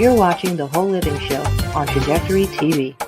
You're watching The Whole Living Show on Trajectory TV.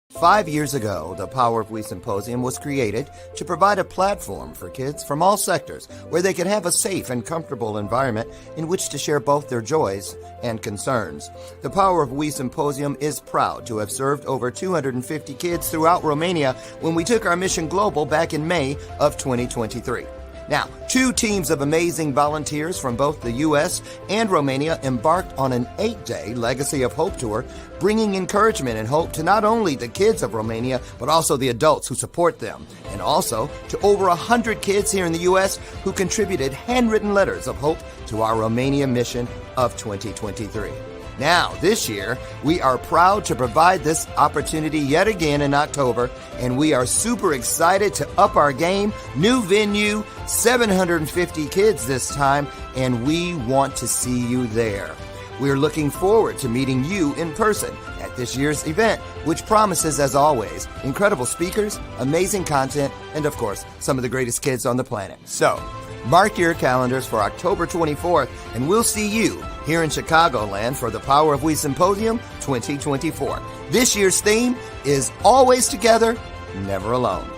5 years ago, the Power of We Symposium was created to provide a platform for kids from all sectors where they could have a safe and comfortable environment in which to share both their joys and concerns. The Power of We Symposium is proud to have served over 250 kids throughout Romania when we took our mission global back in May of 2023. Now, 2 teams of amazing volunteers from both the U.S. and Romania embarked on an 8-day Legacy of Hope tour, bringing encouragement and hope to not only the kids of Romania, but also the adults who support them, and also to over 100 kids here in the U.S. who contributed handwritten letters of hope to our Romania mission of 2023. Now, this year, we are proud to provide this opportunity yet again in October, and we are super excited to up our game. New venue, 750 kids this time, and we want to see you there. We're looking forward to meeting you in person at this year's event, which promises, as always, incredible speakers, amazing content, and of course, some of the greatest kids on the planet. So, mark your calendars for October 24th, and we'll see you here in Chicagoland for the Power of We Symposium 2024. This year's theme is Always Together, Never Alone.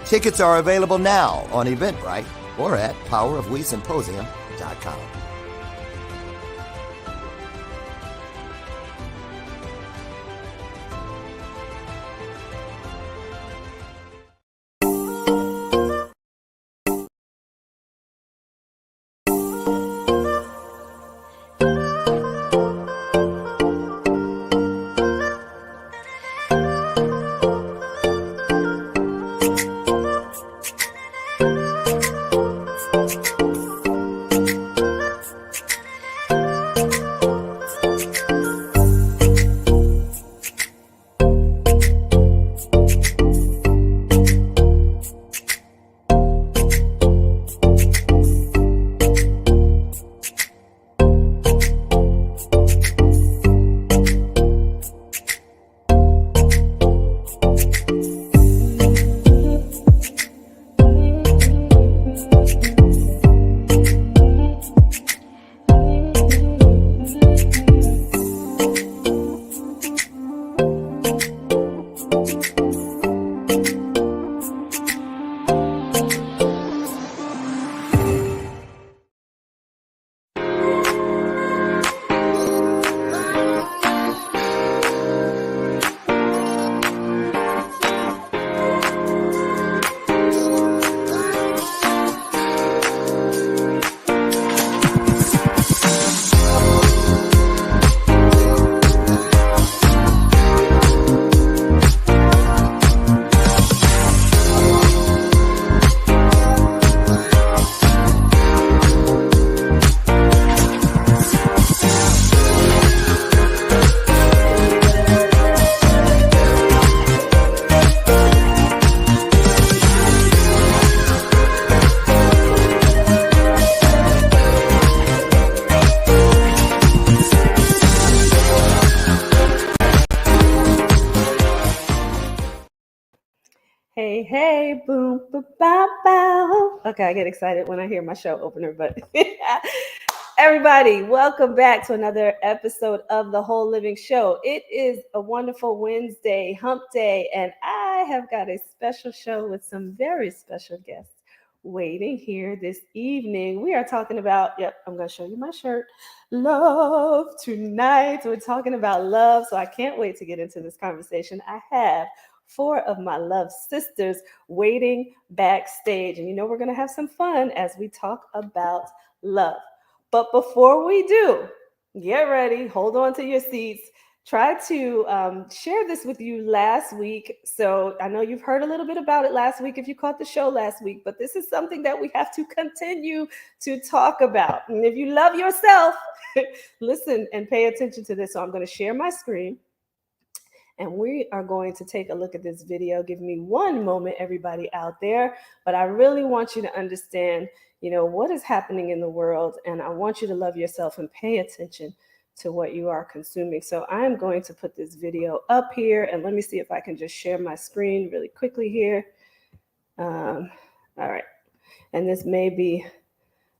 Tickets are available now on Eventbrite or at powerofwesymposium.com. Hey, boom, boom, bow, bow. Okay, I get excited when I hear my show opener, but everybody, welcome back to another episode of The Whole Living Show. It is a wonderful Wednesday, hump day, and I have got a special show with some very special guests waiting here this evening. We are talking about, I'm going to show you my shirt, love tonight. So we're talking about love, so I can't wait to get into this conversation. I have 4 of my love sisters waiting backstage. And we're going to have some fun as we talk about love. But before we do, get ready, hold on to your seats. Try to share this with you last week. So I know you've heard a little bit about it last week if you caught the show last week, but this is something that we have to continue to talk about. And if you love yourself, listen and pay attention to this. So I'm going to share my screen. And we are going to take a look at this video. Give me one moment, everybody out there. But I really want you to understand, what is happening in the world. And I want you to love yourself and pay attention to what you are consuming. So I'm going to put this video up here. And let me see if I can just share my screen really quickly here. All right. And this may be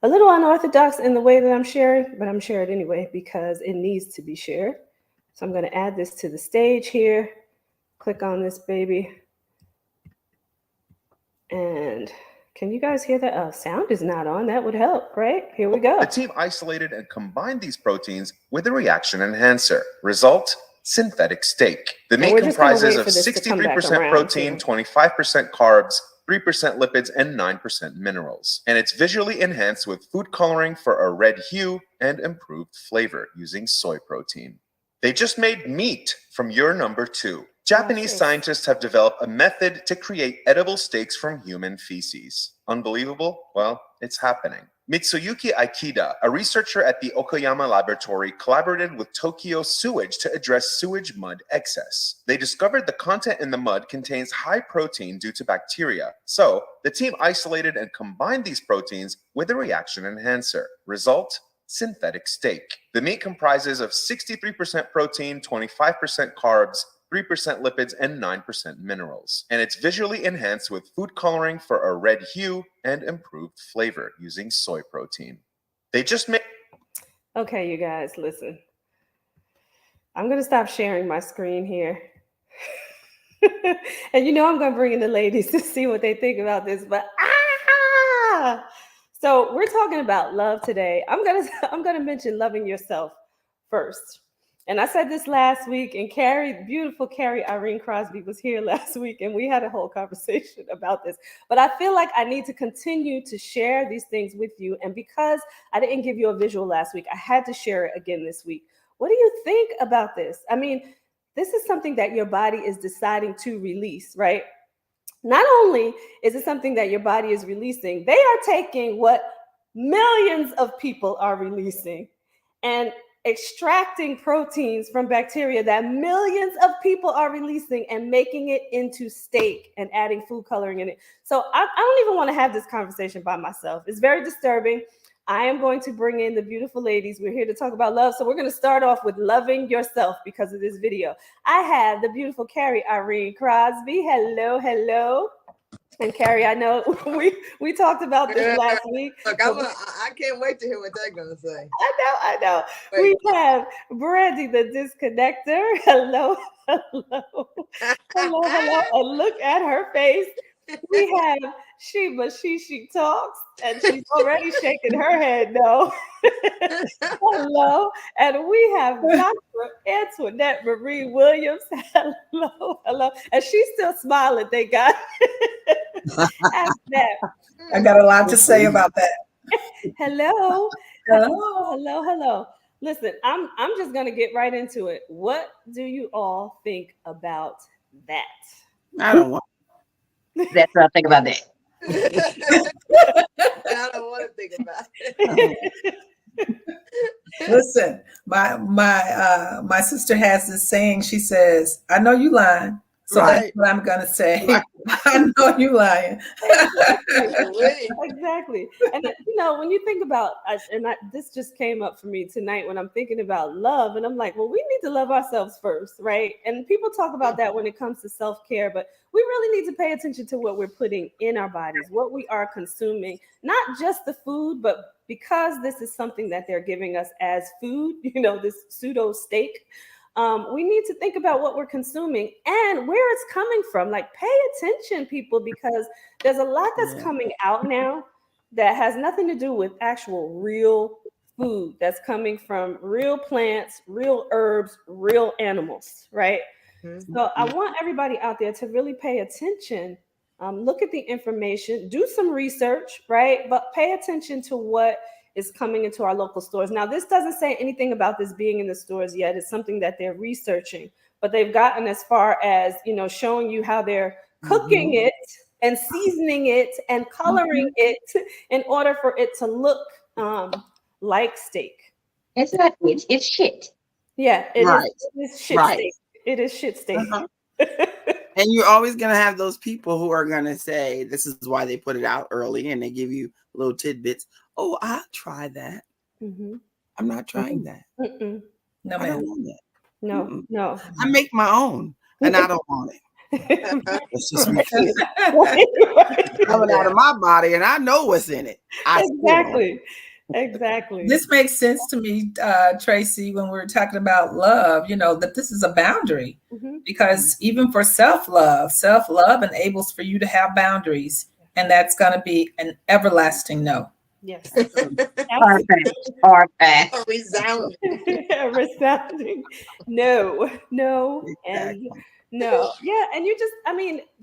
a little unorthodox in the way that I'm sharing, but I'm sharing it anyway because it needs to be shared. So I'm going to add this to the stage here. Click on this baby. And can you guys hear that? Oh, sound is not on. That would help, right? Here we go. The team isolated and combined these proteins with a reaction enhancer. Result, synthetic steak. The meat comprises of 63% protein, 25% carbs, 3% lipids, and 9% minerals. And it's visually enhanced with food coloring for a red hue and improved flavor using soy protein. They just made meat from your number 2. Japanese scientists have developed a method to create edible steaks from human feces. Unbelievable? Well, it's happening. Mitsuyuki Aikida, a researcher at the Okayama laboratory, collaborated with Tokyo Sewage to address sewage mud excess. They discovered the content in the mud contains high protein due to bacteria. So, the team isolated and combined these proteins with a reaction enhancer. Result, synthetic steak. The meat comprises of 63% protein, 25% carbs, 3% lipids, and 9% minerals. And it's visually enhanced with food coloring for a red hue and improved flavor using soy protein. They just made... Okay, you guys, listen. I'm going to stop sharing my screen here. And I'm going to bring in the ladies to see what they think about this, but so we're talking about love today. I'm going to mention loving yourself first. And I said this last week, and beautiful Carrie Irene Crosby was here last week, and we had a whole conversation about this. But I feel like I need to continue to share these things with you. And because I didn't give you a visual last week, I had to share it again this week. What do you think about this? I mean, this is something that your body is deciding to release, right? Not only is it something that your body is releasing, they are taking what millions of people are releasing and extracting proteins from bacteria that millions of people are releasing and making it into steak and adding food coloring in it. So I don't even want to have this conversation by myself. It's very disturbing. I am going to bring in the beautiful ladies. We're here to talk about love. So we're going to start off with loving yourself because of this video. I have the beautiful Carrie Irene Crosby. Hello, hello. And Carrie, I know we talked about this last week. Look, I can't wait to hear what they're going to say. I know. Wait. We have Brandy the Disconnector. Hello. And look at her face. We have Sheba She Talks, and she's already shaking her head no. Hello. And we have Dr. Antoinette Marie Williams. Hello. And she's still smiling, thank God. I got a lot to say about that. Hello. Listen, I'm just gonna get right into it. What do you all think about that? I don't want. That's what I think about that. I don't want to think about it. Listen, my sister has this saying. She says, "I know you lying." So that's what I'm gonna say. I know you lying. Exactly. And when you think about, this just came up for me tonight when I'm thinking about love, and I'm like, well, we need to love ourselves first, right? And people talk about that when it comes to self-care, but we really need to pay attention to what we're putting in our bodies, what we are consuming, not just the food, but because this is something that they're giving us as food, this pseudo steak. We need to think about what we're consuming and where it's coming from. Like, pay attention, people, because there's a lot that's coming out now that has nothing to do with actual real food that's coming from real plants, real herbs, real animals, right? Mm-hmm. So I want everybody out there to really pay attention. Look at the information, do some research, right? But pay attention to what is coming into our local stores. Now, this doesn't say anything about this being in the stores yet. It's something that they're researching, but they've gotten as far as, showing you how they're cooking it and seasoning it and coloring it in order for it to look like steak. It's not, it's shit. Yeah, it's shit steak. It is shit steak. And you're always going to have those people who are going to say, this is why they put it out early, and they give you little tidbits. Oh, I'll try that. Mm-hmm. I'm not trying that. Mm-mm. No, I don't want that. No. I make my own, and I don't want it. It's just coming out of my body, and I know what's in it. Exactly. This makes sense to me, Tracy, when we're talking about love, that this is a boundary, because even for self-love enables for you to have boundaries, and that's going to be an everlasting no. Yes. Perfect. A resounding. Resounding. No. And no. Yeah. And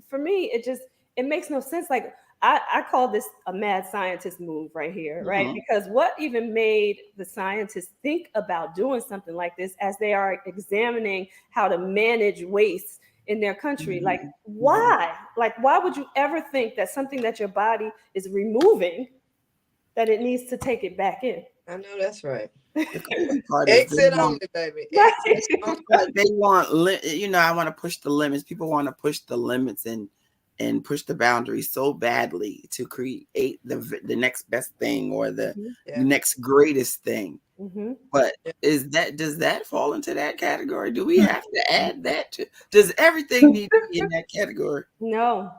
for me, it makes no sense. Like, I call this a mad scientist move right here, right? Because what even made the scientists think about doing something like this as they are examining how to manage waste in their country? Like, why? Like, why would you ever think that something that your body is removing, that it needs to take it back in? I know that's right. Exit only, baby. They want, I want to push the limits. People want to push the limits and push the boundaries so badly to create the next best thing or the next greatest thing. But does that fall into that category? Do we have to add that to? Does everything need to be in that category? No.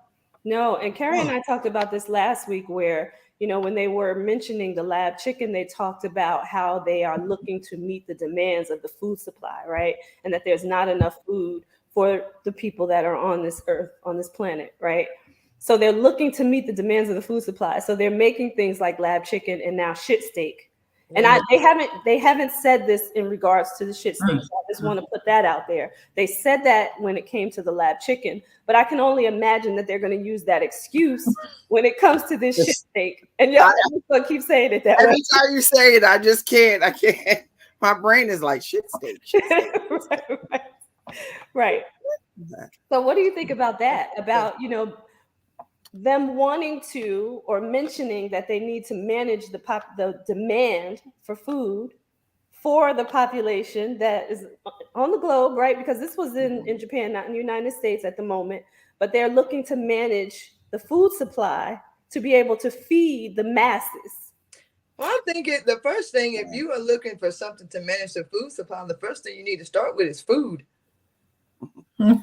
And Carrie and I talked about this last week, where when they were mentioning the lab chicken, they talked about how they are looking to meet the demands of the food supply, right? And that there's not enough food for the people that are on this earth, on this planet, right? So they're looking to meet the demands of the food supply. So they're making things like lab chicken and now shit steak. And they haven't said this in regards to the shit steak. So I just want to put that out there. They said that when it came to the lab chicken, but I can only imagine that they're going to use that excuse when it comes to this shit steak. And y'all keep saying it that way. Every time you say it, I just can't. I can't. My brain is like shit steak. Right. So what do you think about that? About, them wanting to, or mentioning that they need to manage the demand for food for the population that is on the globe, right? Because this was in Japan, not in the United States at the moment, but they're looking to manage the food supply to be able to feed the masses. Well, I'm thinking the first thing, if you are looking for something to manage the food supply, the first thing you need to start with is food. Ding, ding,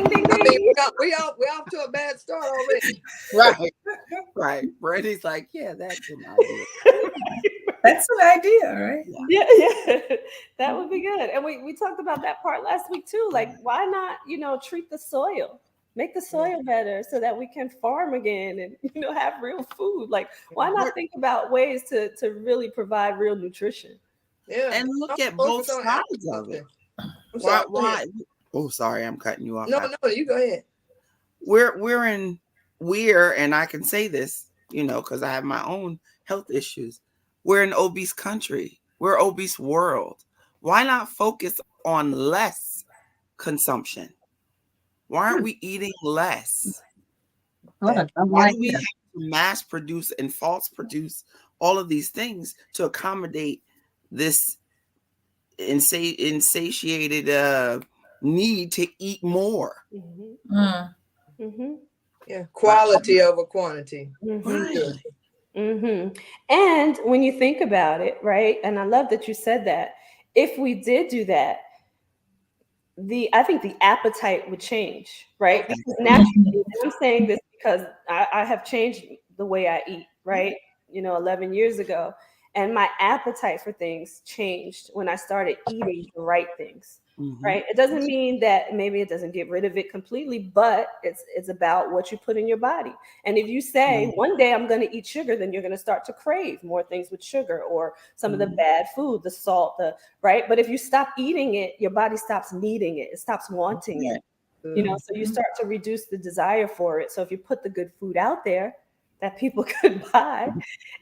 ding. I mean, we off to a bad start already. Right. Brandy's like, yeah, that's an idea. That's an idea, right? Yeah. That would be good. And we talked about that part last week too. Like, why not, treat the soil, make the soil better so that we can farm again and, have real food. Like, why not think about ways to really provide real nutrition? Yeah. And look at both sides of it. Why? Oh, sorry, I'm cutting you off. No, you go ahead. We're and I can say this, because I have my own health issues. We're an obese country. We're an obese world. Why not focus on less consumption? Why aren't we eating less? Why do we have to mass produce and false produce all of these things to accommodate this insatiated need to eat more? Yeah, quality over quantity. And when you think about it, right? And I love that you said that. If we did do that, I think the appetite would change, right? Because naturally, I'm saying this because I have changed the way I eat, right? 11 years ago. And my appetite for things changed when I started eating the right things, right? It doesn't mean that maybe it doesn't get rid of it completely, but it's about what you put in your body. And if you say one day I'm going to eat sugar, then you're going to start to crave more things with sugar or some of the bad food, the salt, right? But if you stop eating it, your body stops needing it. It stops wanting it, so you start to reduce the desire for it. So if you put the good food out there that people could buy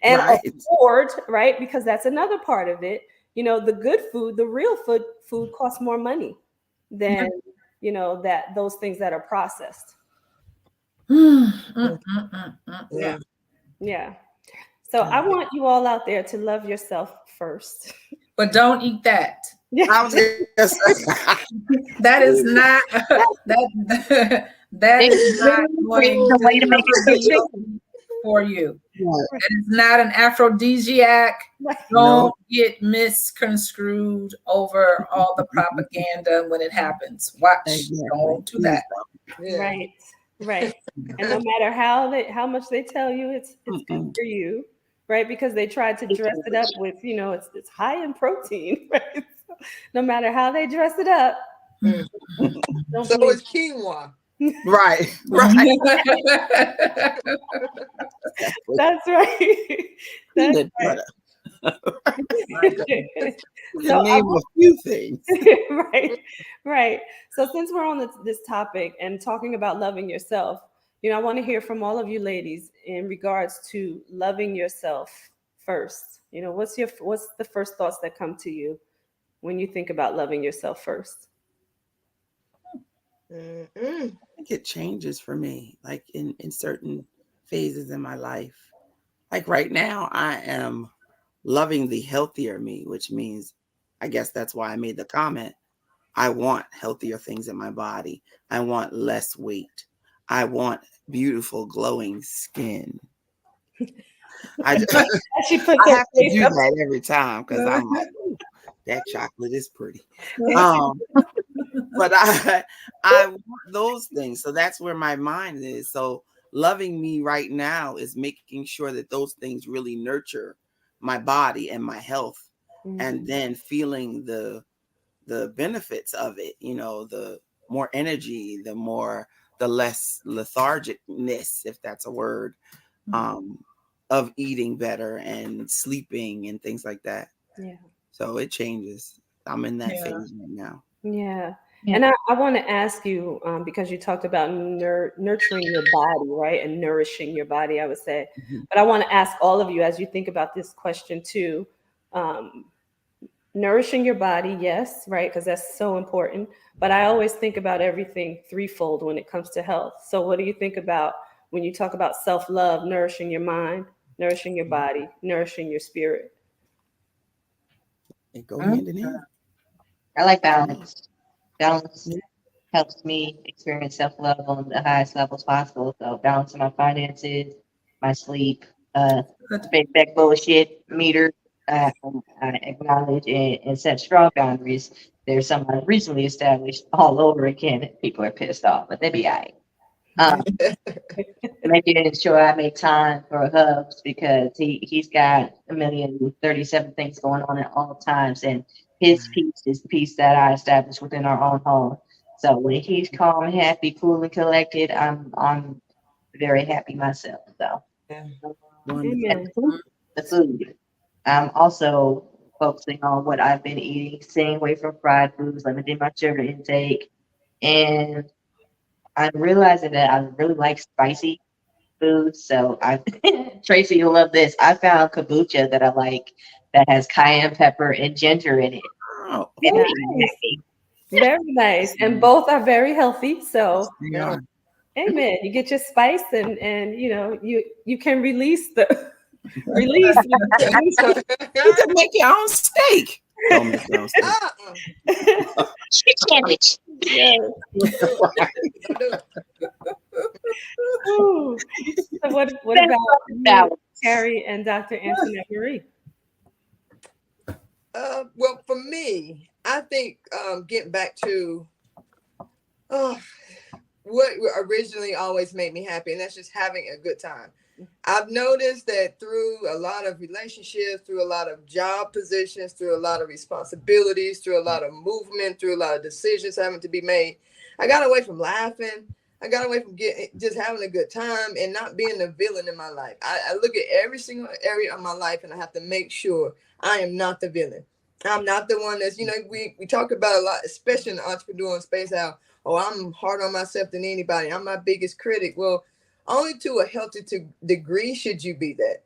and afford, right? Because that's another part of it. The good food, the real food costs more money than, those things that are processed. Yeah. So I want you all out there to love yourself first. But don't eat that. I was gonna say, that is not that is not going the way to make it good chicken. for you. Right. It is not an aphrodisiac. Don't get misconstrued over all the propaganda when it happens. Watch. Exactly. Don't do that. Yeah. Right. And no matter how much they tell you it's good for you, right? Because they tried to dress it up with, it's high in protein, right? So no matter how they dress it up. So it's quinoa. Right. That's right. Peanut butter. So name a few things. Right. So since we're on this topic and talking about loving yourself, I want to hear from all of you ladies in regards to loving yourself first. What's the first thoughts that come to you when you think about loving yourself first? I think it changes for me, like in certain phases in my life. Like right now, I am loving the healthier me, which means, I guess that's why I made the comment. I want healthier things in my body. I want less weight. I want beautiful, glowing skin. I have to do that every time because I'm like, ooh, that chocolate is pretty. But I want those things. So that's where my mind is. So loving me right now is making sure that those things really nurture my body and my health, and then feeling the benefits of it, the more energy, the less lethargicness, if that's a word, of eating better and sleeping and things like that. Yeah. So it changes. I'm in that phase right now. Yeah. And I want to ask you, because you talked about nurturing your body, right? And nourishing your body, I would say. But I want to ask all of you, as you think about this question too, nourishing your body, yes, right? Because that's so important. But I always think about everything threefold when it comes to health. So what do you think about when you talk about self-love, nourishing your mind, nourishing your body, nourishing your spirit? It go hand in hand. I like balance. Balance helps me experience self-love on the highest levels possible. So balancing my finances, my sleep, big back bullshit meter. I acknowledge and set strong boundaries. There's some I've recently established all over again. People are pissed off, but they be all right. Making sure I make time for Hubs because he's got 1,037 things going on at all times, and his peace is the peace that I established within our own home. So when he's calm, happy, cool, and collected, I'm very happy myself. So the food. I'm also focusing on what I've been eating, staying away from fried foods, limiting my sugar intake, and I'm realizing that I really like spicy food. So Tracy, you'll love this. I found kombucha that I like that has cayenne pepper and ginger in it. Oh, very nice. And both are very healthy. So amen. You get your spice and you can release the release. You can make your own steak. Don't make your own steak. Chicken sandwich. So what about you, Carrie and Dr. Antoinette Marie? Well, for me, I think getting back to what originally always made me happy, and that's just having a good time. I've noticed that through a lot of relationships, through a lot of job positions, through a lot of responsibilities, through a lot of movement, through a lot of decisions having to be made, I got away from laughing. I got away from just having a good time and not being the villain in my life. I look at every single area of my life and I have to make sure I am not the villain. I'm not the one that's, we talk about a lot, especially in the entrepreneurial space, how, I'm harder on myself than anybody. I'm my biggest critic. Well, only to a healthy degree should you be that.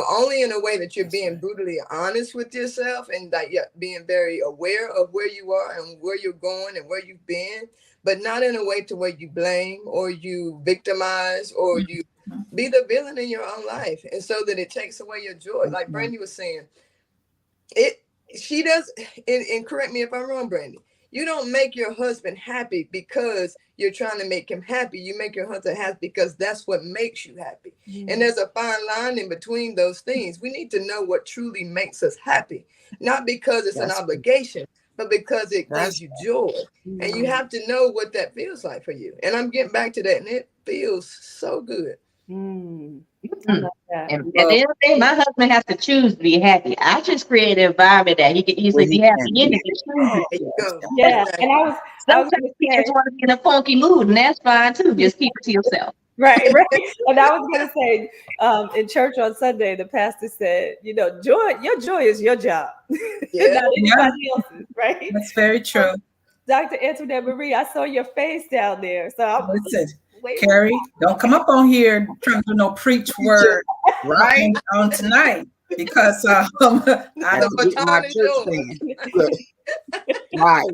Only in a way that you're being brutally honest with yourself and that you're being very aware of where you are and where you're going and where you've been, but not in a way to where you blame or you victimize or you be the villain in your own life. And so that it takes away your joy. Like Brandy was saying, she does, and correct me if I'm wrong, Brandy, You don't make your husband happy because you're trying to make him happy. You make your husband happy because that's what makes you happy. And there's a fine line in between those things. We need to know what truly makes us happy, not because it's an obligation, but because it gives you joy. And you have to know what that feels like for you. And I'm getting back to that, and it feels so good. And at the end of the day, my husband has to choose to be happy. I just create an environment that he can easily be happy in if he chooses. Yeah, and sometimes he just want to be in a funky mood, and that's fine too. Just keep it to yourself. Right. And I was going to say, in church on Sunday, the pastor said, you know, your joy is your job, not anybody else's, right? That's very true. Dr. Antoinette Marie, I saw your face down there. So I'm Carrie, don't come up on here trying to do no preach word right on tonight, because I don't my church thing. Right.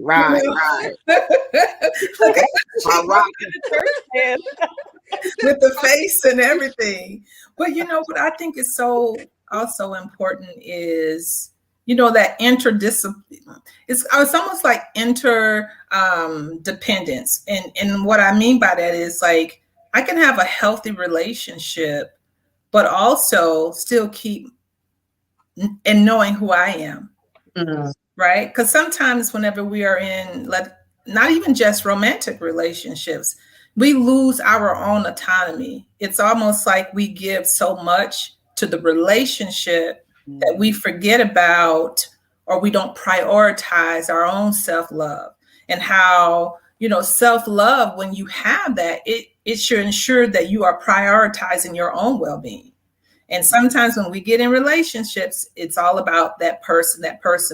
With the face and everything. But you know what I think is so also important is, you know, that interdiscipline. It's almost like interdependence. And what I mean by that is, like, I can have a healthy relationship, but also still keep and knowing who I am. Right? Because sometimes whenever we are in, not even just romantic relationships, we lose our own autonomy. It's almost like we give so much to the relationship that we forget about, or we don't prioritize our own self-love. And how, you know, self-love, when you have that, it should ensure that you are prioritizing your own well-being. And sometimes when we get in relationships, it's all about that person,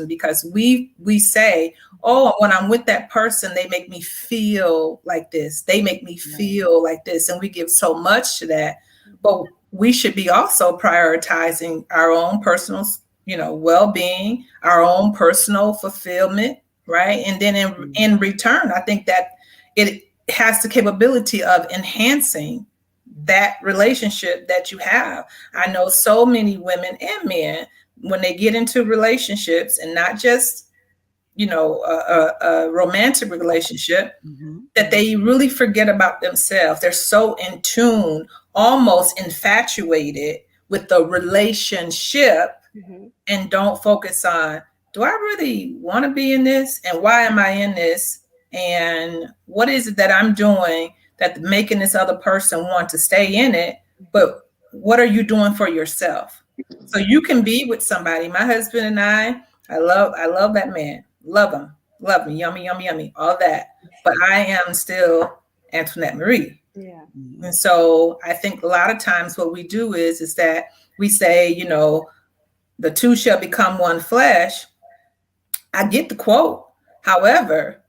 because we say, oh, when I'm with that person, they make me feel like this. They make me feel like this. And we give so much to that. But we should be also prioritizing our own personal, you know, well-being, our own personal fulfillment, right? And then in return, I think that it has the capability of enhancing that relationship that you have. I know so many women and men, when they get into relationships, and not just, you know, a romantic relationship, that they really forget about themselves. They're so in tune, almost infatuated with the relationship, and don't focus on, do I really want to be in this? And why am I in this? And what is it that I'm doing that's making this other person want to stay in it? But what are you doing for yourself? So you can be with somebody. My husband and I love that man. Love him. Yummy, all that. But I am still Antoinette Marie. Yeah. And so I think a lot of times what we do is that we say, you know, the two shall become one flesh. I get the quote. However,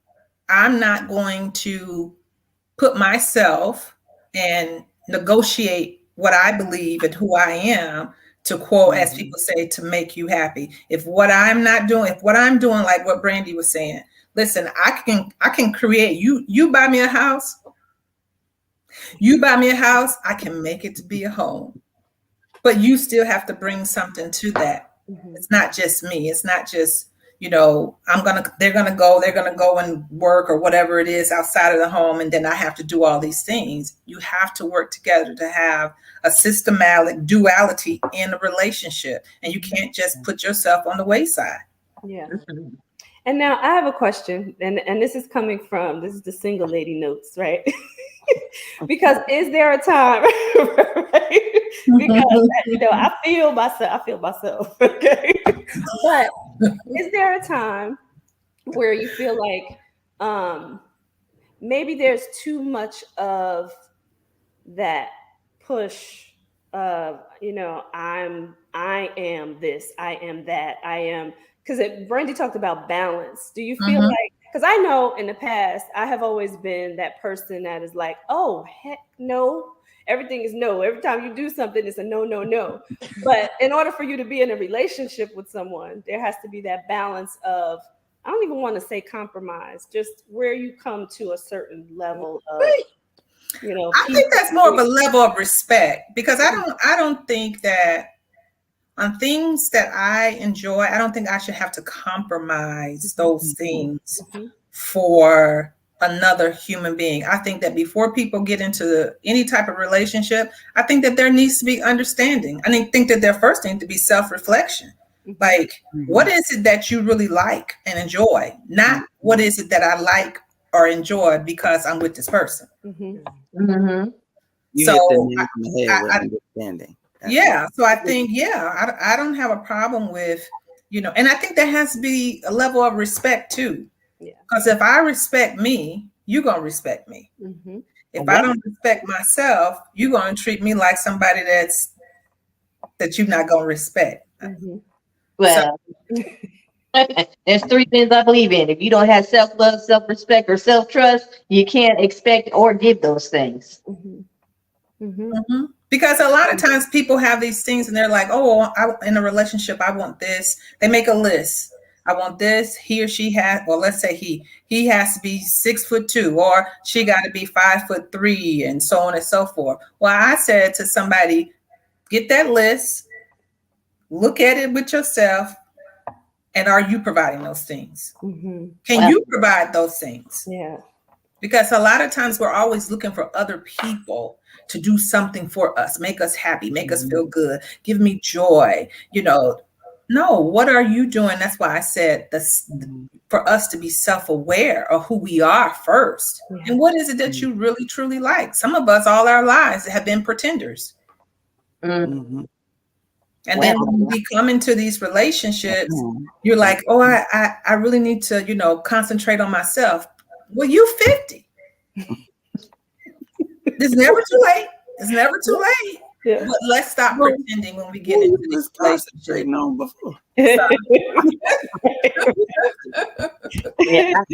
I'm not going to put myself and negotiate what I believe and who I am to quote, as people say, to make you happy. If what I'm doing, like what Brandy was saying, listen, I can create, you buy me a house, I can make it to be a home, but you still have to bring something to that. It's not just me. It's not just, you know, they're gonna go and work or whatever it is outside of the home, and then I have to do all these things. You have to work together to have a systematic duality in a relationship, and you can't just put yourself on the wayside. Yeah. And now I have a question, and this is the single lady notes, right? Because is there a time, right? Because, you know, I feel myself, okay? But is there a time where you feel like maybe there's too much of that push of, you know, I am this, I am that, I am, because Brandy talked about balance. Do you feel like, because I know in the past, I have always been that person that is like, oh, heck no. Everything is no. Every time you do something, it's a no, no, no. But in order for you to be in a relationship with someone, there has to be that balance of, I don't even want to say compromise, just where you come to a certain level of, you know. I think that's more of a level of respect, because I don't think that on things that I enjoy, I don't think I should have to compromise those things for another human being. I think that before people get into any type of relationship, I think that there needs to be understanding. I think that there first needs to be self-reflection. Like, what is it that you really like and enjoy? Not what is it that I like or enjoy because I'm with this person. You hit the nail on the head with understanding. So I think, I don't have a problem with, and I think there has to be a level of respect too. Because if I respect me, you're going to respect me. If I don't respect myself, you're going to treat me like somebody that you're not going to respect. Well, there's three things I believe in. If you don't have self-love, self-respect, or self-trust, you can't expect or give those things. Because a lot of times people have these things and they're like, oh, in a relationship, I want this. They make a list. I want this. He or she has, well, let's say he has to be 6'2", or she got to be 5'3", and so on and so forth. Well, I said to somebody, get that list, look at it with yourself, and are you providing those things? Can you provide those things? Because a lot of times we're always looking for other people to do something for us, make us happy, make us feel good, give me joy. No, what are you doing? That's why I said this, for us to be self-aware of who we are first. And what is it that you really, truly like? Some of us all our lives have been pretenders. And then when we come into these relationships, you're like, oh, I really need to, concentrate on myself. Well, you 50. It's never too late. It's never too late. But let's stop pretending when we get into this relationship. I have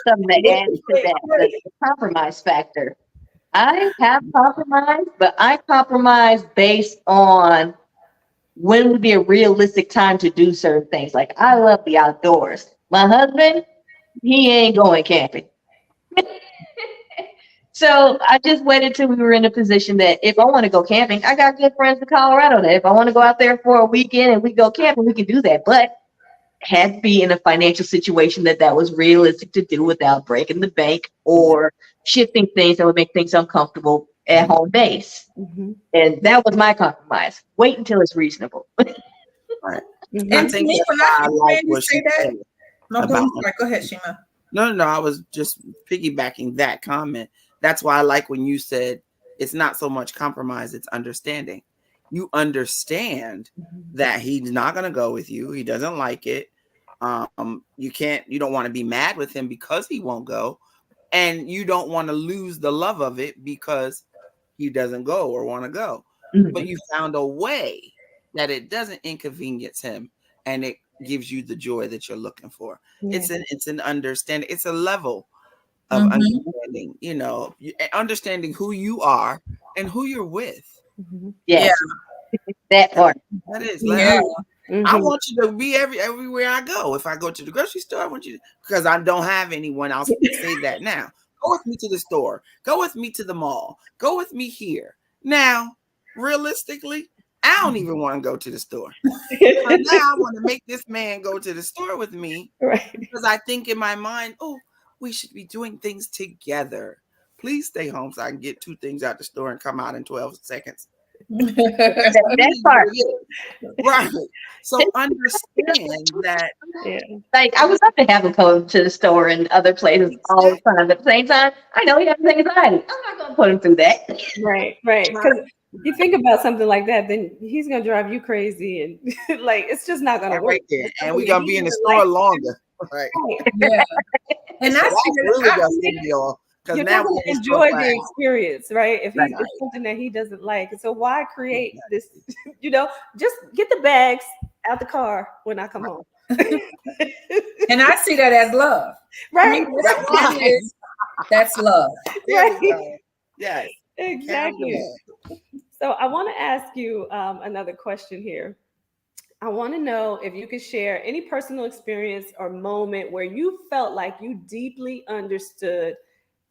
something to add to that. The compromise factor. I have compromised, but I compromise based on when would be a realistic time to do certain things. Like, I love the outdoors. My husband, he ain't going camping. So I just waited till we were in a position that if I want to go camping, I got good friends in Colorado that if I want to go out there for a weekend and we go camping, we can do that. But it had to be in a financial situation that was realistic to do without breaking the bank or shifting things that would make things uncomfortable at home base. And that was my compromise. Wait until it's reasonable. And to me, when I like you say that, go ahead, Shima. No, I was just piggybacking that comment. That's why I like when you said it's not so much compromise, it's understanding. You understand that he's not going to go with you. He doesn't like it. You don't want to be mad with him because he won't go. And you don't want to lose the love of it because he doesn't go or want to go. But you found a way that it doesn't inconvenience him and it gives you the joy that you're looking for. It's an understanding. It's a level of understanding, understanding who you are and who you're with. That part. That is. I want you to be everywhere I go. If I go to the grocery store, I want you to, because I don't have anyone. I'll say that now. Go with me to the store. Go with me to the mall. Go with me here. Now, realistically, I don't even want to go to the store. So now I want to make this man go to the store with me, because I think in my mind, oh, we should be doing things together. Please stay home so I can get 2 things out the store and come out in 12 seconds. That part. Right. So understand that. Like, I was up to have him come to the store and other places all the time. But at the same time, I know he has anxiety. I'm not going to put him through that. Right. Because you think about something like that, then he's going to drive you crazy. And like, it's just not going to work. And we're going to be in the store longer. Right. Yeah. And that's really going to see y'all. You're going to enjoy the experience, right? If it's something that he doesn't like. So why create this, just get the bags out the car when I come home. And I see that as love. Right. That's love. Right. Yes. Exactly. So I want to ask you another question here. I want to know if you could share any personal experience or moment where you felt like you deeply understood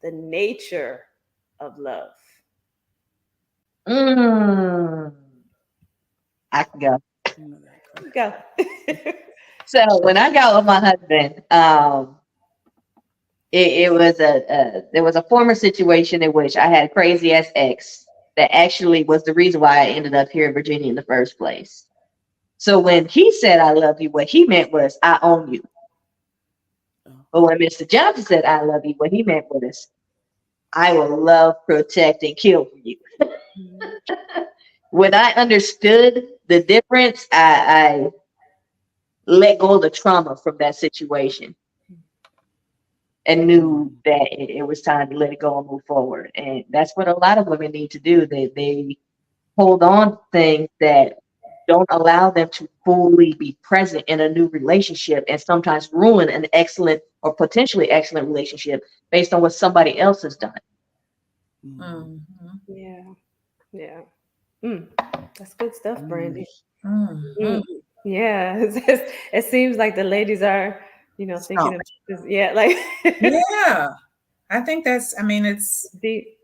the nature of love. I can go. Go. So when I got with my husband, It was there was a former situation in which I had a crazy ass ex that actually was the reason why I ended up here in Virginia in the first place. So when he said I love you, what he meant was I own you. But when Mr. Johnson said I love you, what he meant was I will love, protect, and kill for you. When I understood the difference, I let go of the trauma from that situation and knew that it was time to let it go and move forward. And that's what a lot of women need to do. They hold on to things that don't allow them to fully be present in a new relationship, and sometimes ruin an excellent or potentially excellent relationship based on what somebody else has done. Mm-hmm. Yeah. That's good stuff, Brandy. Mm-hmm. Yeah. It seems like the ladies are, thinking of this. Yeah, like yeah. I think that's, I mean, it's deep.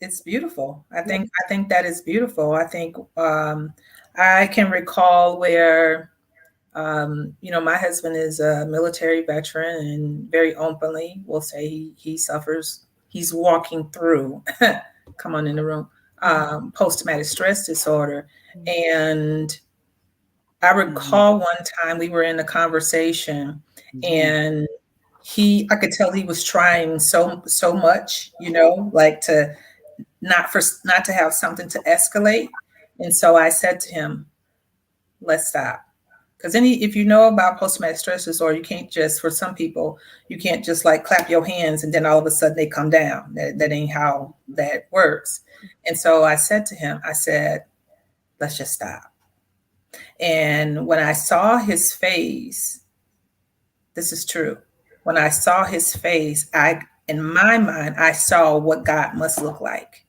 It's beautiful. I think that is beautiful. I think I can recall where my husband is a military veteran and very openly will say he suffers. He's walking through. Come on in the room. Post-traumatic stress disorder, and I recall one time we were in a conversation, and I could tell he was trying so much, like not to have something to escalate. And so I said to him, let's stop. Because if you know about post-traumatic stress disorder, you can't just, for some people, you can't just like clap your hands and then all of a sudden they come down. That ain't how that works. And so I said to him, let's just stop. And when I saw his face, this is true. When I saw his face, in my mind, I saw what God must look like.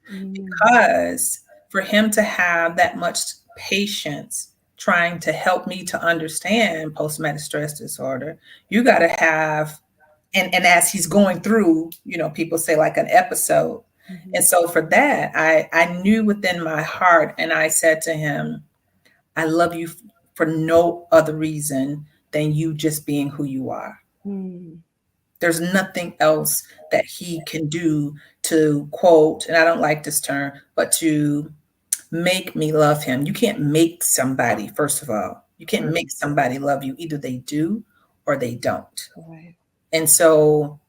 Because for him to have that much patience trying to help me to understand post-traumatic stress disorder, you got to have, and as he's going through, people say like an episode. And so for that, I knew within my heart, and I said to him, I love you for no other reason than you just being who you are. There's nothing else that he can do to quote, and I don't like this term, but to make me love him. You can't make somebody, first of all, you can't make somebody love you. Either they do or they don't. Right. And so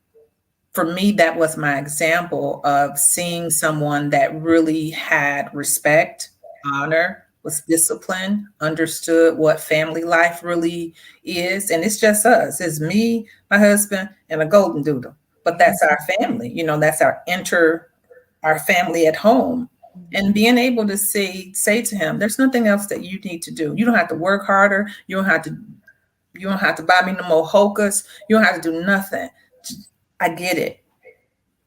for me, that was my example of seeing someone that really had respect, honor, was disciplined, understood what family life really is. And it's just us. It's me, my husband, and a golden doodle. But that's our family. That's our family at home. And being able to say to him, there's nothing else that you need to do. You don't have to work harder. You don't have to buy me no more hokas. You don't have to do nothing. I get it.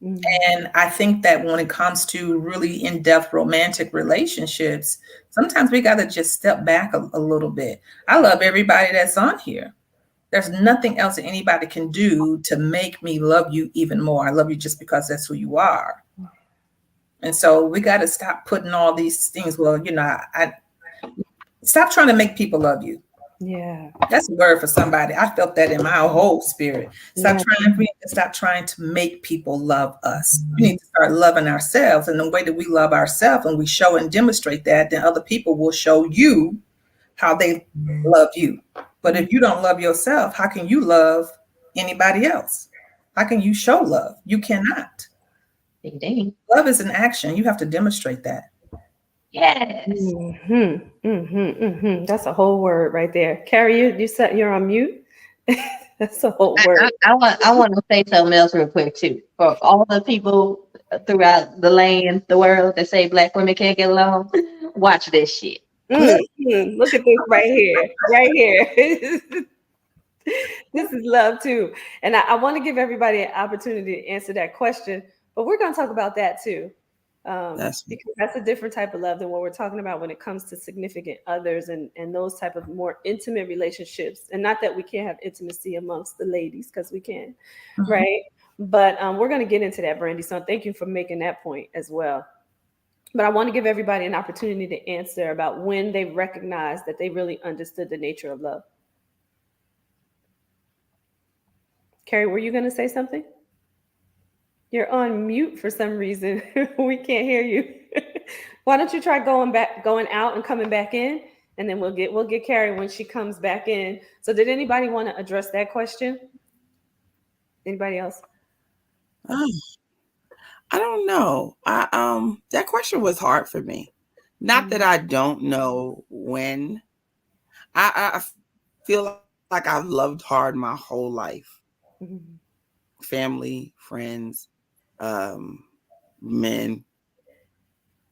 And I think that when it comes to really in-depth romantic relationships, sometimes we got to just step back a little bit. I love everybody that's on here. There's nothing else that anybody can do to make me love you even more. I love you just because that's who you are. And so we got to stop putting all these things. Well, I stop trying to make people love you. Yeah. That's a word for somebody. I felt that in my whole spirit. Stop trying to make people love us. We need to start loving ourselves. And the way that we love ourselves and we show and demonstrate that, then other people will show you how they love you. But if you don't love yourself, how can you love anybody else? How can you show love? You cannot. Ding, ding. Love is an action. You have to demonstrate that. Yes. That's a whole word right there. Carrie, you said you're on mute. That's a whole word. I want to say something else real quick too. For all the people throughout the land, the world that say Black women can't get along, watch this shit. Look at this right here. Right here. This is love too. And I want to give everybody an opportunity to answer that question, but we're going to talk about that too. Because that's a different type of love than what we're talking about when it comes to significant others and those type of more intimate relationships. And not that we can't have intimacy amongst the ladies, because we can, right? But we're going to get into that, Brandy. So thank you for making that point as well. But I want to give everybody an opportunity to answer about when they recognized that they really understood the nature of love. Carrie, were you going to say something? You're on mute for some reason. We can't hear you. Why don't you try going out and coming back in, and then we'll get Carrie when she comes back in. So did anybody want to address that question? Anybody else? I don't know. That question was hard for me. Not that I don't know when. I feel like I've loved hard my whole life. Mm-hmm. Family, friends, men.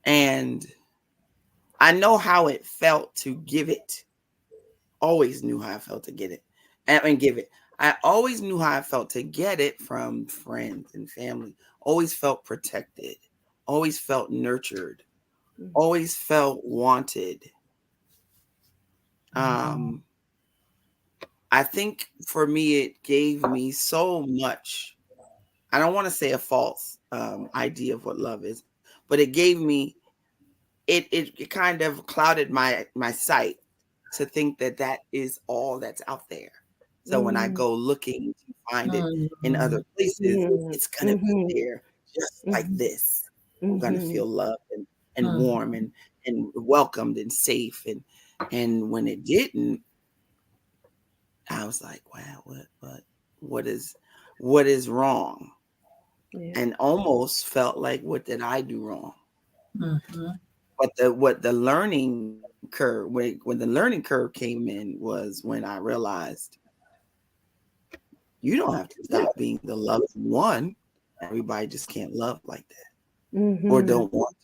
And I know how it felt to give it. Always knew how I felt to get it and give it. I always knew how I felt to get it from friends and family. Always felt protected. Always felt nurtured. Always felt wanted. I think for me, it gave me so much. I don't want to say a false idea of what love is, but it gave me, it kind of clouded my sight to think that is all that's out there. So when I go looking to find it in other places, it's going to be there just like this. I'm going to feel loved and warm and welcomed and safe. And when it didn't, I was like, wow, what is wrong? Yeah. And almost felt like, what did I do wrong? Mm-hmm. But what the learning curve, when the learning curve came in, was when I realized you don't have to stop being the loved one. Everybody just can't love like that, or don't want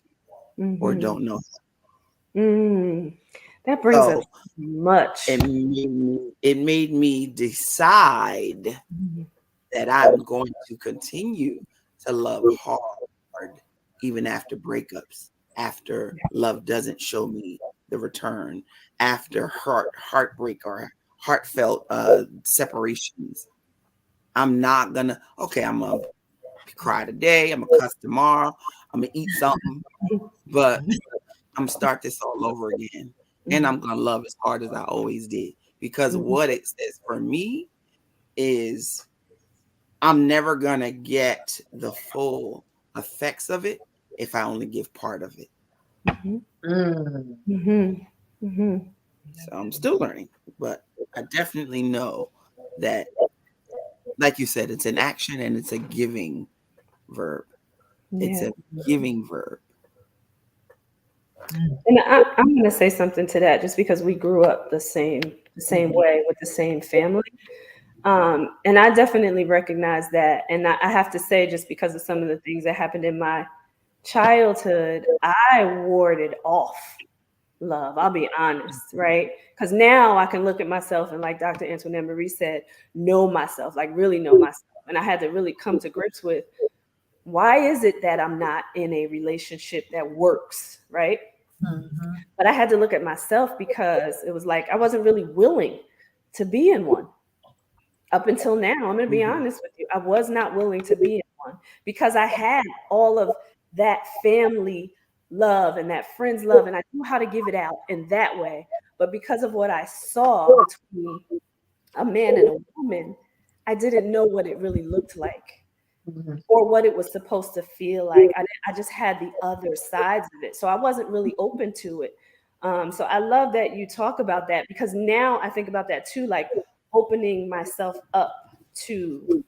to, or don't know. That brings up much. It made me decide that I'm going to continue to love hard, even after breakups, after love doesn't show me the return, after heartbreak or heartfelt separations. I'm not gonna, I'm gonna cry today, I'm gonna cuss tomorrow, I'm gonna eat something, but I'm gonna start this all over again. And I'm gonna love as hard as I always did. Because what it says for me is I'm never gonna get the full effects of it if I only give part of it. So I'm still learning, but I definitely know that, like you said, it's an action and it's a giving verb. Yeah. It's a giving verb. And I'm going to say something to that, just because we grew up the same way with the same family. And I definitely recognize that. And I have to say, just because of some of the things that happened in my childhood, I warded off love. I'll be honest, right? Because now I can look at myself and, like Dr. Antoinette Marie said, know myself, like really know myself. And I had to really come to grips with, why is it that I'm not in a relationship that works, right? Mm-hmm. But I had to look at myself, because it was like I wasn't really willing to be in one. Up until now, I'm going to be honest with you, I was not willing to be in one, because I had all of that family love and that friends love, and I knew how to give it out in that way. But because of what I saw between a man and a woman, I didn't know what it really looked like. Or what it was supposed to feel like. I just had the other sides of it. So I wasn't really open to it. So I love that you talk about that, because now I think about that too, like opening myself up to,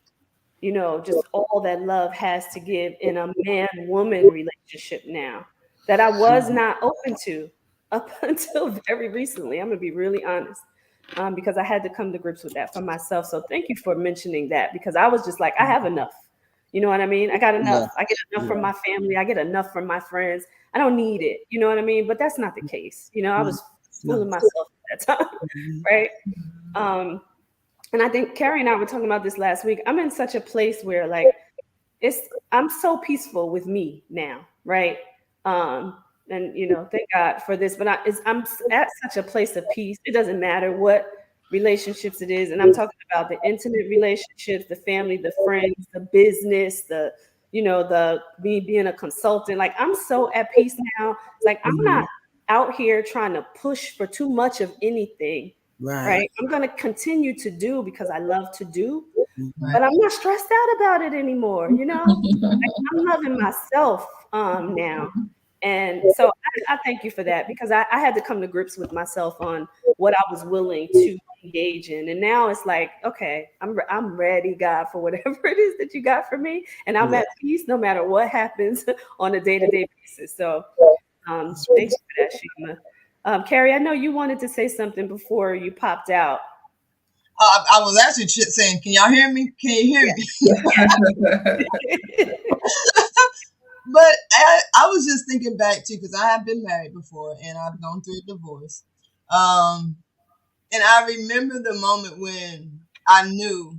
just all that love has to give in a man-woman relationship now, that I was not open to up until very recently. I'm going to be really honest. Because I had to come to grips with that for myself. So thank you for mentioning that, because I was just like, I have enough. You know what I mean? I got enough. I get enough from my family. I get enough from my friends. I don't need it. You know what I mean? But that's not the case. I was fooling myself at that time, right? And I think Carrie and I were talking about this last week. I'm in such a place where, like, I'm so peaceful with me now, right? And thank God for this. But I'm at such a place of peace. It doesn't matter what relationships it is, and I'm talking about the intimate relationships, the family, the friends, the business, the me being a consultant. Like, I'm so at peace now. It's like I'm not out here trying to push for too much of anything, right? I'm going to continue to do because I love to do, but I'm not stressed out about it anymore. You know, like, I'm loving myself now. And so I thank you for that, because I had to come to grips with myself on what I was willing to engage in. And now it's like, okay, I'm ready, God, for whatever it is that you got for me. And I'm at peace no matter what happens on a day-to-day basis. So thank you for that, Shima. Carrie, I know you wanted to say something before you popped out. I was actually saying, can y'all hear me? Can you hear me? But I was just thinking back too, because I have been married before and I've gone through a divorce. And I remember the moment when I knew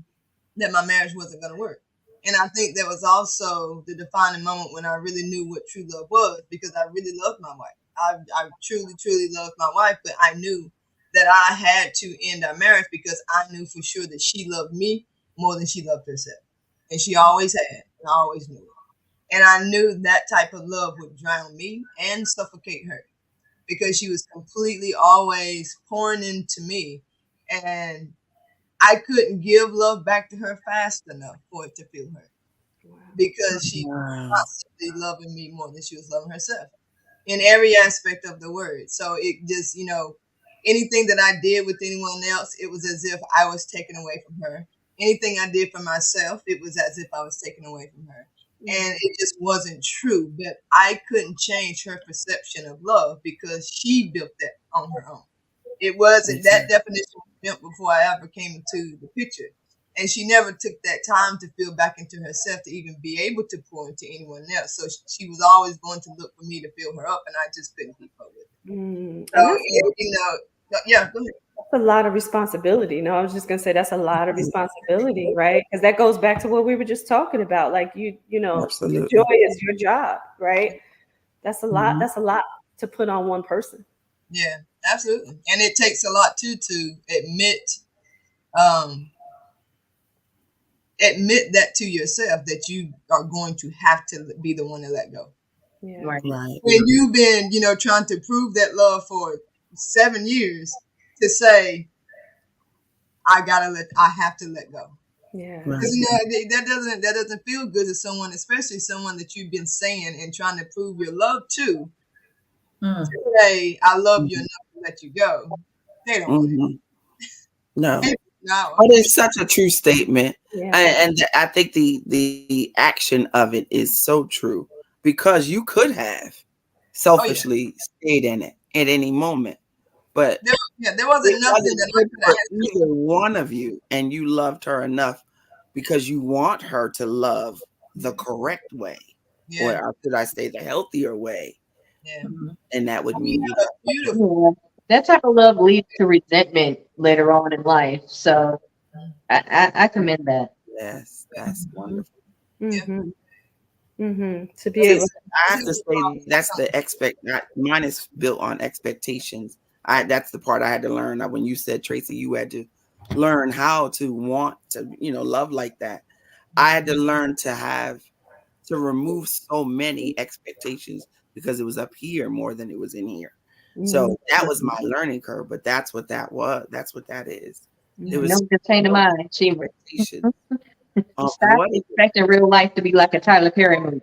that my marriage wasn't going to work. And I think that was also the defining moment when I really knew what true love was, because I really loved my wife. I truly, truly loved my wife, but I knew that I had to end our marriage because I knew for sure that she loved me more than she loved herself. And she always had, and I always knew it. And I knew that type of love would drown me and suffocate her, because she was completely always pouring into me. And I couldn't give love back to her fast enough for it to feel her, because she was constantly loving me more than she was loving herself in every aspect of the word. So it just, anything that I did with anyone else, it was as if I was taken away from her. Anything I did for myself, it was as if I was taken away from her. And it just wasn't true. But I couldn't change her perception of love because she built that on her own. It wasn't that definition was built before I ever came into the picture. And she never took that time to feel back into herself to even be able to pour into anyone else. So she was always going to look for me to fill her up, and I just couldn't keep up with it. So, yeah, go ahead. That's a lot of responsibility. No, I was just gonna say that's a lot of responsibility, right? Because that goes back to what we were just talking about. Like Absolutely. Your joy is your job, right? That's a lot. That's a lot to put on one person. Yeah, absolutely. And it takes a lot too to admit that to yourself, that you are going to have to be the one to let go. Yeah. Right. When you've been, trying to prove that love for 7 years, to say, I have to let go. Yeah. Because that doesn't feel good to someone, especially someone that you've been saying and trying to prove your love to say, I love you enough to let you go. They don't want it. No. But it's such a true statement. Yeah. And I think the action of it is so true, because you could have selfishly stayed in it at any moment. But there wasn't nothing that for either one of you, and you loved her enough because you want her to love the correct way, or should I say the healthier way? Yeah. And that would mean beautiful. That type of love leads to resentment later on in life. So I commend that. Yes, that's wonderful. To be able, I have to say that's the mine is built on expectations. That's the part I had to learn. When you said, Tracy, you had to learn how to want to, love like that. I had to learn to remove so many expectations, because it was up here more than it was in here. So that was my learning curve, but that's what that was. That's what that is. It was just change of mind, Shima. Stop expecting real life to be like a Tyler Perry movie.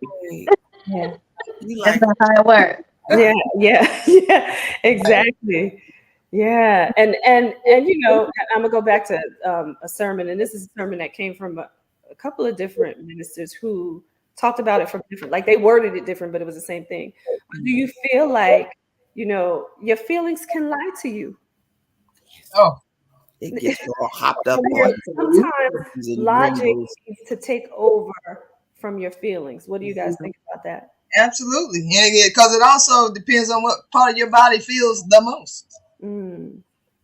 Yeah. That's not how it works. Yeah, exactly. Yeah, and I'm gonna go back to a sermon, and this is a sermon that came from a couple of different ministers who talked about it from different, like they worded it different, but it was the same thing. Do you feel like your feelings can lie to you? Oh, it gets all hopped up on. Sometimes logic needs to take over from your feelings. What do you guys think about that? Absolutely. Because it also depends on what part of your body feels the most.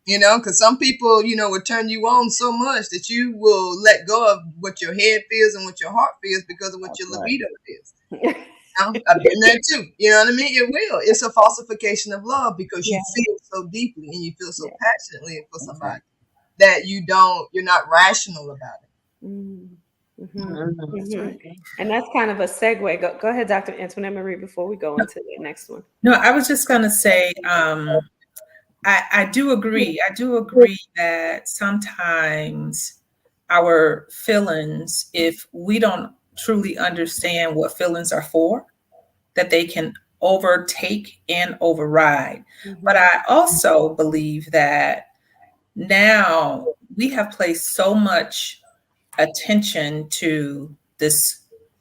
Because some people, will turn you on so much that you will let go of what your head feels and what your heart feels because of what your libido feels. I've been there too. You know what I mean? It will. It's a falsification of love, because you feel so deeply and you feel so passionately for somebody that you're not rational about it. And that's kind of a segue. Go ahead, Dr. Antoinette Marie, before we go into the next one. No, I was just going to say, I do agree. I do agree that sometimes our feelings, if we don't truly understand what feelings are for, that they can overtake and override. But I also believe that now we have placed so much attention to this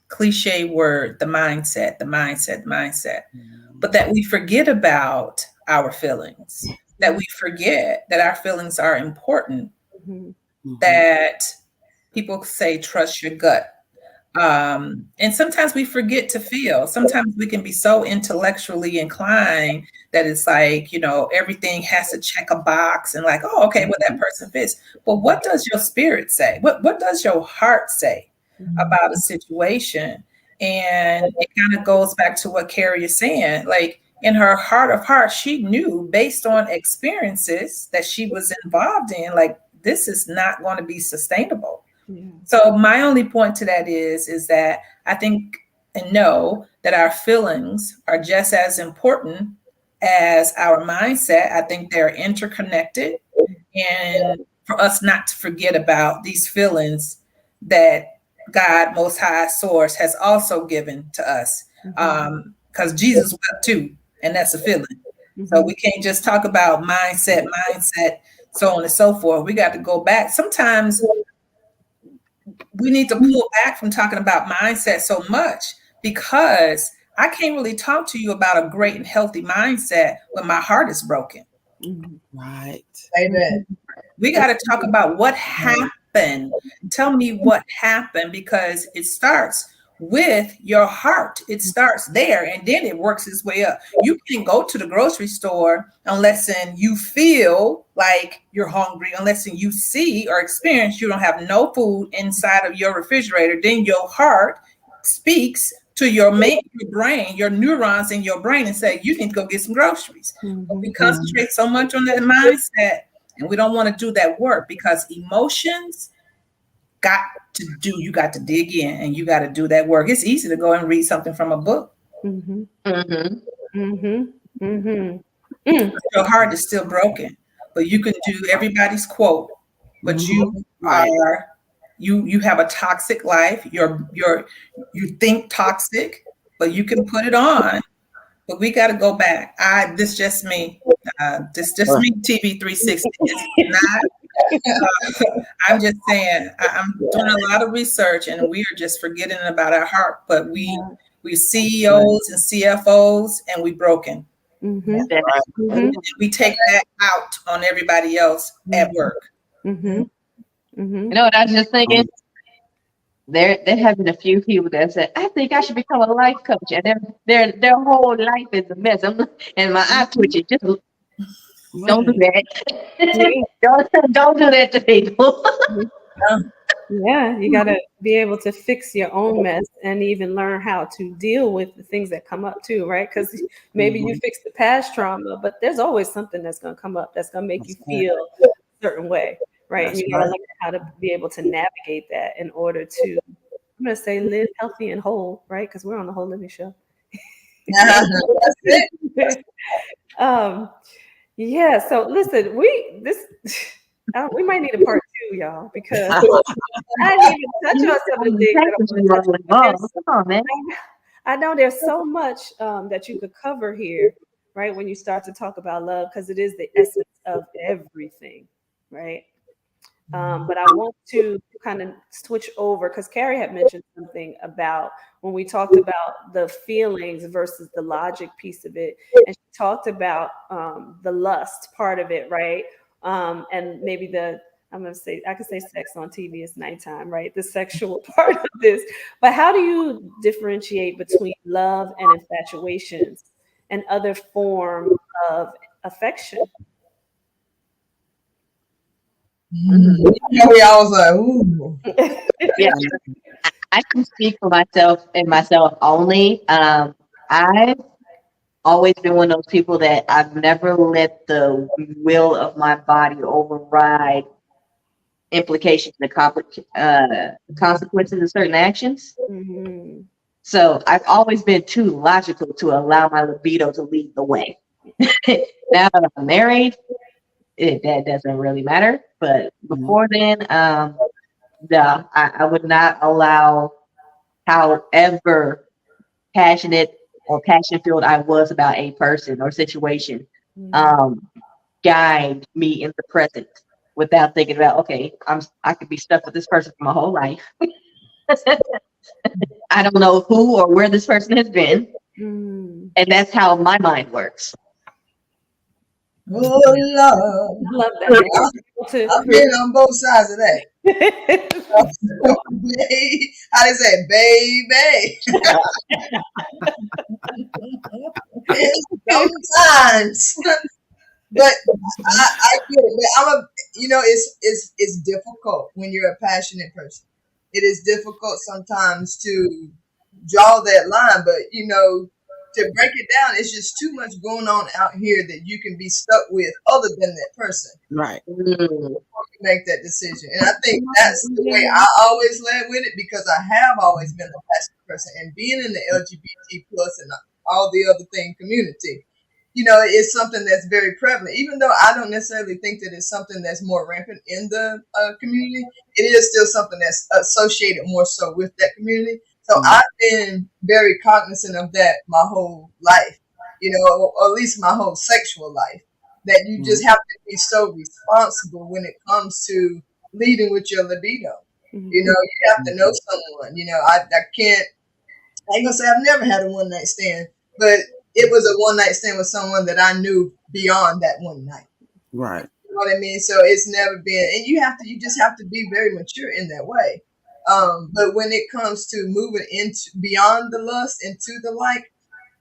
cliche word, the mindset, the mindset, mindset, but that we forget about our feelings, that we forget that our feelings are important, that people say, trust your gut. And sometimes we forget to feel. Sometimes we can be so intellectually inclined that it's like, you know, everything has to check a box and like, oh, okay, well, that person fits. But what does your spirit say? What does your heart say about a situation? And it kind of goes back to what Carrie is saying. Like in her heart of hearts, she knew based on experiences that she was involved in, like, this is not going to be sustainable. Yeah. So my only point to that is that I think and know that our feelings are just as important as our mindset. I think they're interconnected, and for us not to forget about these feelings that God, Most High Source, has also given to us. Because Jesus wept too, and that's a feeling. So we can't just talk about mindset, so on and so forth. We got to go back. Sometimes we need to pull back from talking about mindset so much, because I can't really talk to you about a great and healthy mindset when my heart is broken. Right. Amen. We got to talk about what happened. Tell me what happened, because it starts with your heart. It starts there, and then it works its way up. You can't go to the grocery store unless you feel like you're hungry, unless you see or experience you don't have no food inside of your refrigerator. Then your heart speaks to your brain, your neurons in your brain, and say, you need to go get some groceries. But we concentrate so much on that mindset, and we don't want to do that work, because emotions you got to dig in, and you got to do that work. It's easy to go and read something from a book. Your heart is still broken, but you can do everybody's quote, but you are you have a toxic life. You think toxic, but you can put it on. But we got to go back. This just me. This just me. TV 360. It's not. I'm just saying. I'm doing a lot of research, and we are just forgetting about our heart. But we CEOs and CFOs, and we broken. We take that out on everybody else at work. You know what I was just thinking? They're having a few people that said, I think I should become a life coach, and their whole life is a mess. And my eye twitching. Just don't do that. don't do that to people. Yeah, you got to be able to fix your own mess and even learn how to deal with the things that come up too, right? Because maybe you fix the past trauma, but there's always something that's going to come up that's going to make you feel a certain way, right? And you got to learn how to be able to navigate that in order to, I'm going to say, live healthy and whole, right? Because we're on the Whole Living Show. That's it. Yeah. So listen, we might need a part 2, y'all, because I didn't even touch on some of the things that Come on, man. I know there's so much that you could cover here, right? When you start to talk about love, because it is the essence of everything, right? But I want to kind of switch over, because Carrie had mentioned something about when we talked about the feelings versus the logic piece of it. And she talked about the lust part of it, right? And maybe I could say sex on TV is nighttime, right? The sexual part of this. But how do you differentiate between love and infatuations and other form of affection? We all was like, ooh. Yeah, I can speak for myself and myself only. I've always been one of those people that I've never let the will of my body override implications, the consequences of certain actions. So I've always been too logical to allow my libido to lead the way. Now that I'm married, that doesn't really matter. But before then, no, I would not allow, however passionate or passion filled I was about a person or situation, guide me in the present without thinking about, okay, I could be stuck with this person for my whole life. I don't know who or where this person has been. And that's how my mind works. Oh, Love that. I've been on both sides of that. How they say, baby? Sometimes, but I get it. But it's difficult when you're a passionate person. It is difficult sometimes to draw that line, but to break it down, it's just too much going on out here that you can be stuck with other than that person. Right. Before you make that decision. And I think that's the way I always led with it, because I have always been a passionate person, and being in the LGBT plus and all the other thing community, it's something that's very prevalent. Even though I don't necessarily think that it's something that's more rampant in the community, it is still something that's associated more so with that community. So I've been very cognizant of that my whole life, or at least my whole sexual life, that you just have to be so responsible when it comes to leading with your libido. You have to know someone. I ain't gonna say I've never had a one night stand, but it was a one night stand with someone that I knew beyond that one night. Right. You know what I mean? So it's never been, and you just have to be very mature in that way. But when it comes to moving into beyond the lust into the like,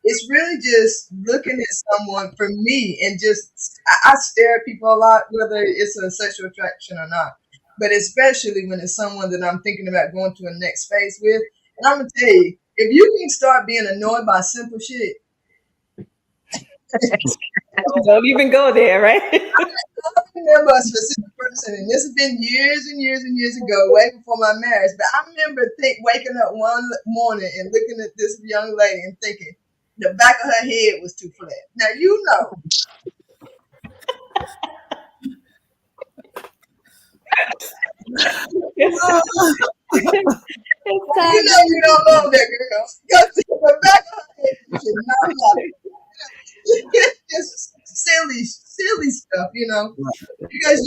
it's really just looking at someone, for me, and just I stare at people a lot, whether it's a sexual attraction or not. But especially when it's someone that I'm thinking about going to a next phase with. And I'm gonna tell you, if you can start being annoyed by simple shit, don't even go there, right? I remember a specific person, and this has been years and years and years ago, way before my marriage. But I remember waking up one morning and looking at this young lady and thinking the back of her head was too flat. Now It's time. You don't love that girl. Because the back of her head should not have just silly stuff, because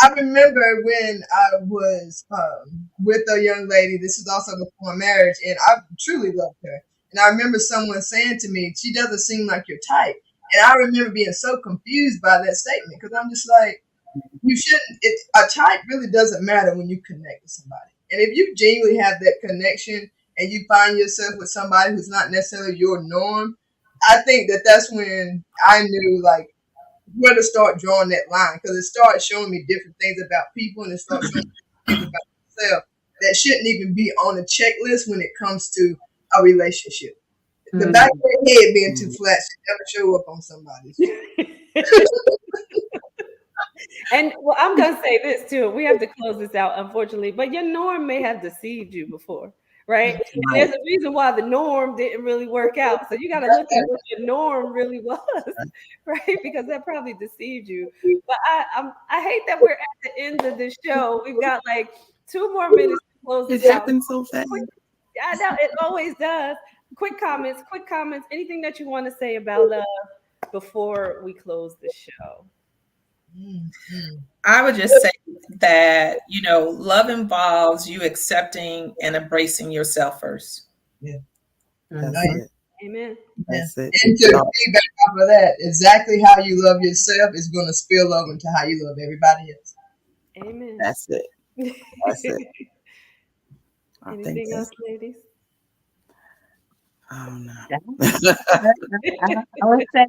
I remember when I was with a young lady. This is also before marriage, and I truly loved her. And I remember someone saying to me, "She doesn't seem like your type." And I remember being so confused by that statement, because I'm just like, you shouldn't. A type really doesn't matter when you connect with somebody. And if you genuinely have that connection and you find yourself with somebody who's not necessarily your norm, I think that's when I knew where to start drawing that line, because it started showing me different things about people, and it started showing me things about myself that shouldn't even be on a checklist when it comes to a relationship. The back of their head being too flat should never show up on somebody's. And well, I'm gonna say this too. We have to close this out, unfortunately, but your norm may have deceived you before, right? And there's a reason why the norm didn't really work out. So you got to look at what your norm really was, right? Because that probably deceived you. But I hate that we're at the end of the show. We've got 2 more minutes to close this out. It happened so fast. I know it always does. Quick comments. Anything that you want to say about love before we close the show? I would just say that, love involves you accepting and embracing yourself first. Yeah. That's it. Amen. That's it. And to feedback off of that, exactly how you love yourself is going to spill over into how you love everybody else. Amen. That's it. That's it. Anything else, ladies? I don't know. I would say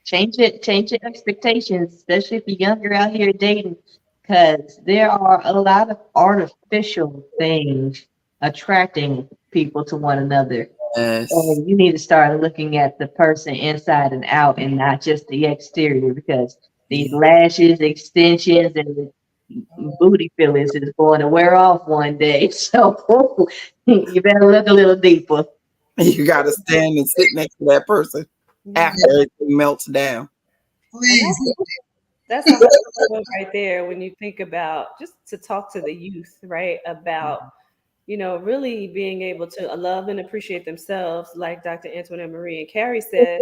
change your expectations, especially if you're younger out here dating, because there are a lot of artificial things attracting people to one another. Yes. And you need to start looking at the person inside and out, and not just the exterior, because these lashes, extensions, and booty fillers is going to wear off one day. So you better look a little deeper. You got to stand and sit next to that person after everything melts down. Please. That's a whole right there when you think about just to talk to the youth, right? About, really being able to love and appreciate themselves, like Dr. Antoinette Marie and Carrie said.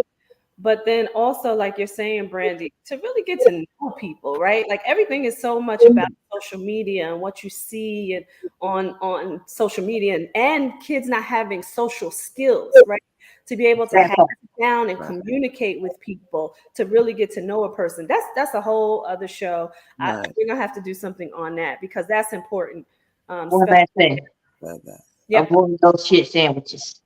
But then also, like you're saying, Brandy, to really get to know people, right? Like everything is so much about social media and what you see and on social media, and kids not having social skills, right? To be able to have down and communicate with people, to really get to know a person. That's a whole other show. We're gonna have to do something on that because that's important. One last thing. Yep. Avoid those shit sandwiches.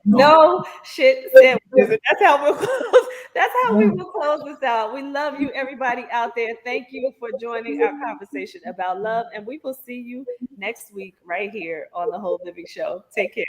No shit sandwiches. That's how we'll close. That's how we will close this out. We love you, everybody out there. Thank you for joining our conversation about love, and we will see you next week right here on the Whole Living Show. Take care.